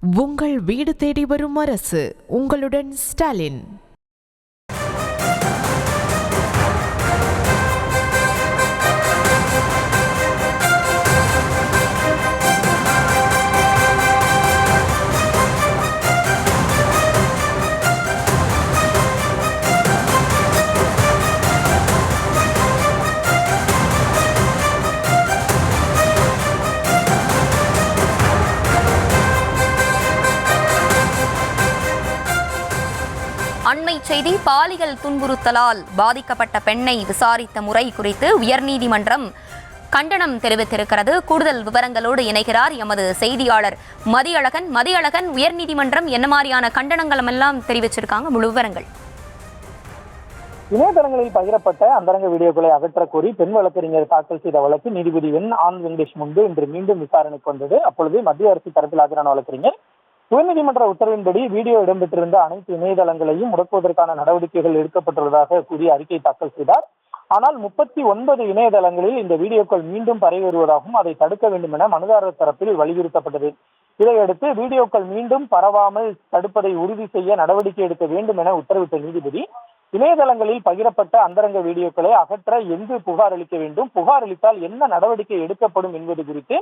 உங்கள் வீடு தேடி வரும் அரசு. உங்களுடன் ஸ்டாலின். அண்மை செய்தி. பாலியல் துன்புறுத்தலால் பாதிக்கப்பட்ட பெண்ணை விசாரித்த முறை குறித்து உயர்நீதிமன்றம் கண்டனம் தெரிவித்திருக்கிறது. கூடுதல் விவரங்களோடு இணைகிறார் எமது செய்தியாளர் மதியழகன். மதியழகன், உயர்நீதிமன்றம் என்ன மாதிரியான கண்டனங்கள் எல்லாம் தெரிவிச்சிருக்காங்க? முழு விவரங்கள். இணையதளங்களில் பகிரப்பட்ட அந்தரங்க வீடியோக்களை அகற்ற கோரி பெண் வழக்கறிஞர் தாக்கல் செய்த வழக்கு நீதிபதி என் ஆனந்த் வெங்கடேஷ் முன்பு இன்று மீண்டும் விசாரணைக்கு வந்தது. அப்பொழுது மத்திய அரசு தரப்பில் ஆஜரான வழக்கறிஞர் உயர்நீதிமன்ற உத்தரவின்படி வீடியோ இடம்பெற்றிருந்த அனைத்து இணையதளங்களையும் முடக்குவதற்கான நடவடிக்கைகள் எடுக்கப்பட்டுள்ளதாக கூறி அறிக்கை தாக்கல் செய்தார். ஆனால் 39 இணையதளங்களில் இந்த வீடியோக்கள் மீண்டும் பரவி வருவதாகவும் அதை தடுக்க வேண்டும் என மனுதாரர் தரப்பில் வலியுறுத்தப்பட்டது. இதையடுத்து வீடியோக்கள் மீண்டும் பரவாமல் தடுப்பதை உறுதி செய்ய நடவடிக்கை எடுக்க வேண்டும் என உத்தரவிட்ட நீதிபதி இணையதளங்களில் பகிரப்பட்ட அந்தரங்க வீடியோக்களை அகற்ற எங்கு புகார் அளிக்க வேண்டும், புகார் அளித்தால் என்ன நடவடிக்கை எடுக்கப்படும் என்பது குறித்து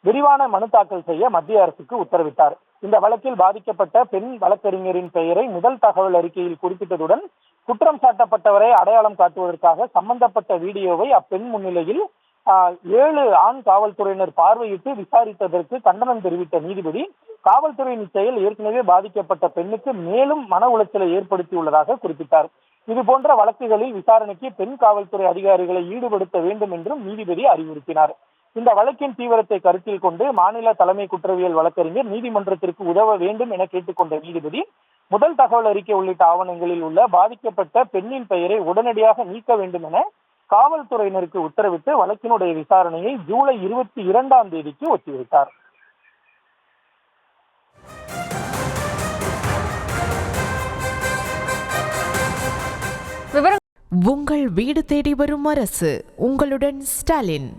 விரிவான மனு தாக்கல் செய்ய மத்திய அரசுக்கு உத்தரவிட்டார். இந்த வழக்கில் பாதிக்கப்பட்ட பெண் வழக்கறிஞரின் பெயரை முதல் தகவல் அறிக்கையில் குறிப்பிட்டதுடன் குற்றம் சாட்டப்பட்டவரை அடையாளம் காட்டுவதற்காக சம்பந்தப்பட்ட வீடியோவை அப்பெண் முன்னிலையில் 7 ஆண் காவல்துறையினர் பார்வையிட்டு விசாரித்ததற்கு கண்டனம் தெரிவித்த நீதிபதி காவல்துறையின் செயல் ஏற்கனவே பாதிக்கப்பட்ட பெண்ணுக்கு மேலும் மன உளைச்சலை ஏற்படுத்தியுள்ளதாக குறிப்பிட்டார். இதுபோன்ற வழக்குகளில் விசாரணைக்கு பெண் காவல்துறை அதிகாரிகளை ஈடுபடுத்த வேண்டும் என்றும் நீதிபதி அறிவுறுத்தினார். இந்த வழக்கின் தீவிரத்தை கருத்தில் கொண்டு மாநில தலைமை குற்றவியல் வழக்கறிஞர் நீதிமன்றத்திற்கு உதவ வேண்டும் என கேட்டுக்கொண்ட நீதிபதி முதல் தகவல் அறிக்கை உள்ளிட்ட ஆவணங்களில் உள்ள பாதிக்கப்பட்ட பெண்ணின் பெயரை உடனடியாக நீக்க வேண்டும் என காவல்துறையினருக்கு உத்தரவிட்டு வழக்கினுடைய விசாரணையை ஜூலை 22ஆம் தேதிக்கு ஒத்திவைத்தார். உங்கள் வீடு தேடி வரும் அரசு. உங்களுடன் ஸ்டாலின்.